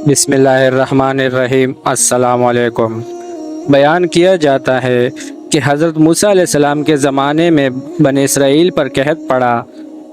بسم اللہ الرحمن الرحیم۔ السلام علیکم۔ بیان کیا جاتا ہے کہ حضرت موسیٰ علیہ السلام کے زمانے میں بنی اسرائیل پر قحط پڑا۔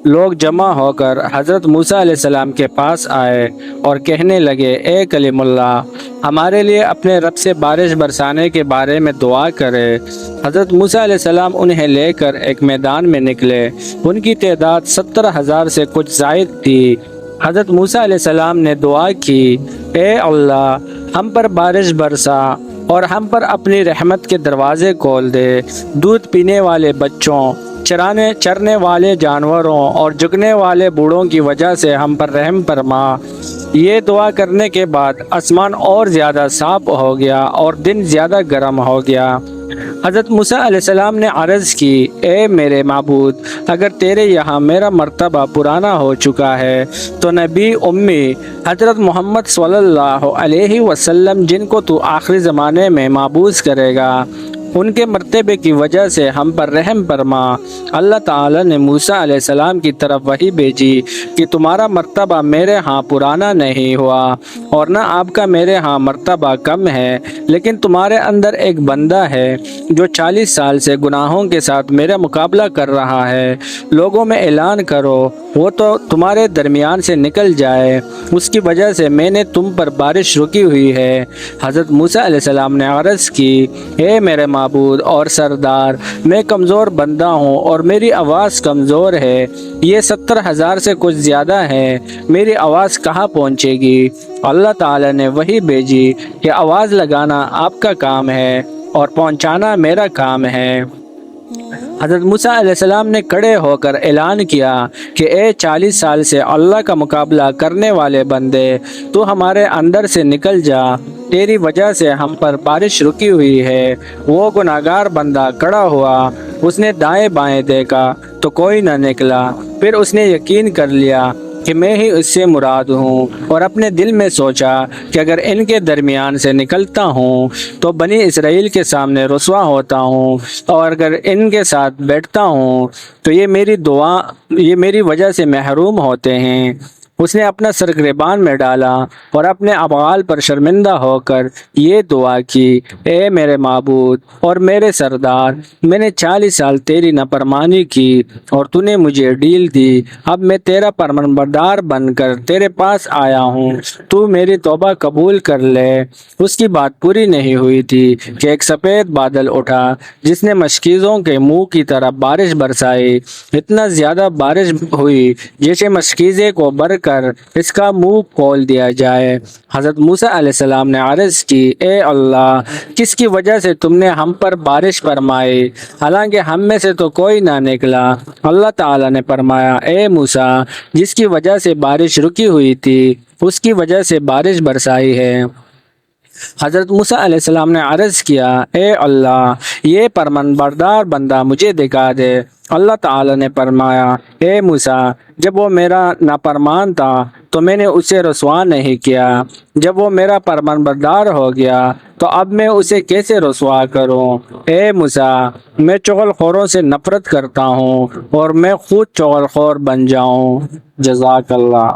لوگ جمع ہو کر حضرت موسیٰ علیہ السلام کے پاس آئے اور کہنے لگے، اے کلیم اللہ، ہمارے لیے اپنے رب سے بارش برسانے کے بارے میں دعا کرے۔ حضرت موسیٰ علیہ السلام انہیں لے کر ایک میدان میں نکلے۔ ان کی تعداد 70,000 سے کچھ زائد تھی۔ حضرت موسیٰ علیہ السلام نے دعا کی، اے اللہ، ہم پر بارش برسا اور ہم پر اپنی رحمت کے دروازے کھول دے۔ دودھ پینے والے بچوں، چرنے والے جانوروں اور جھکنے والے بوڑھوں کی وجہ سے ہم پر رحم فرما۔ یہ دعا کرنے کے بعد آسمان اور زیادہ صاف ہو گیا اور دن زیادہ گرم ہو گیا۔ حضرت موسیٰ علیہ السلام نے عرض کی، اے میرے معبود، اگر تیرے یہاں میرا مرتبہ پرانا ہو چکا ہے تو نبی امی حضرت محمد صلی اللہ علیہ وسلم، جن کو تو آخری زمانے میں مبعوث کرے گا، ان کے مرتبے کی وجہ سے ہم پر رحم فرما۔ اللہ تعالی نے موسیٰ علیہ السلام کی طرف وحی بھیجی کہ تمہارا مرتبہ میرے ہاں پرانا نہیں ہوا اور نہ آپ کا میرے ہاں مرتبہ کم ہے، لیکن تمہارے اندر ایک بندہ ہے جو 40 سال سے گناہوں کے ساتھ میرا مقابلہ کر رہا ہے۔ لوگوں میں اعلان کرو وہ تو تمہارے درمیان سے نکل جائے، اس کی وجہ سے میں نے تم پر بارش رکی ہوئی ہے۔ حضرت موسیٰ علیہ السلام نے عرض کی، اے میرے معبود اور سردار، میں کمزور بندہ ہوں اور میری آواز کمزور ہے۔ یہ 70,000 سے کچھ زیادہ ہے، میری آواز کہاں پہنچے گی؟ اللہ تعالی نے وحی بھیجی کہ آواز لگانا آپ کا کام ہے اور پہنچانا میرا کام ہے۔ حضرت موسیٰ علیہ السلام نے کھڑے ہو کر اعلان کیا کہ اے 40 سال سے اللہ کا مقابلہ کرنے والے بندے، تو ہمارے اندر سے نکل جا، تیری وجہ سے ہم پر بارش رکی ہوئی ہے۔ وہ گناہگار بندہ کھڑا ہوا، اس نے دائیں بائیں دیکھا تو کوئی نہ نکلا۔ پھر اس نے یقین کر لیا کہ میں ہی اس سے مراد ہوں، اور اپنے دل میں سوچا کہ اگر ان کے درمیان سے نکلتا ہوں تو بنی اسرائیل کے سامنے رسوا ہوتا ہوں، اور اگر ان کے ساتھ بیٹھتا ہوں تو یہ میری وجہ سے محروم ہوتے ہیں۔ اس نے اپنا سر گریبان میں ڈالا اور اپنے افعال پر شرمندہ ہو کر یہ دعا کی، اے میرے معبود اور میرے سردار، میں نے 40 سال تیری نافرمانی کی اور تو نے مجھے ڈھیل دی۔ اب میں تیرا فرمانبردار بن کر تیرے پاس آیا ہوں، تو میری توبہ قبول کر لے۔ اس کی بات پوری نہیں ہوئی تھی کہ ایک سفید بادل اٹھا جس نے مشکیزوں کے منہ کی طرح بارش برسائی۔ اتنا زیادہ بارش ہوئی جیسے مشکیزے کو بھر کر اس کا منہ کھول دیا جائے۔ حضرت موسیٰ علیہ السلام نے عرض کی، اے اللہ، کس کی وجہ سے تم نے ہم پر بارش فرمائی، حالانکہ ہم میں سے تو کوئی نہ نکلا؟ اللہ تعالی نے فرمایا، اے موسیٰ، جس کی وجہ سے بارش رکی ہوئی تھی اس کی وجہ سے بارش برسائی ہے۔ حضرت موسیٰ علیہ السلام نے عرض کیا، اے اللہ، یہ فرمانبردار بندہ مجھے دکھا دے۔ اللہ تعالی نے فرمایا، اے موسیٰ، جب وہ میرا نافرمان تھا تو میں نے اسے رسوا نہیں کیا، جب وہ میرا فرمانبردار ہو گیا تو اب میں اسے کیسے رسوا کروں؟ اے موسیٰ، میں چغل خوروں سے نفرت کرتا ہوں اور میں خود چغل خور بن جاؤں۔ جزاک اللہ۔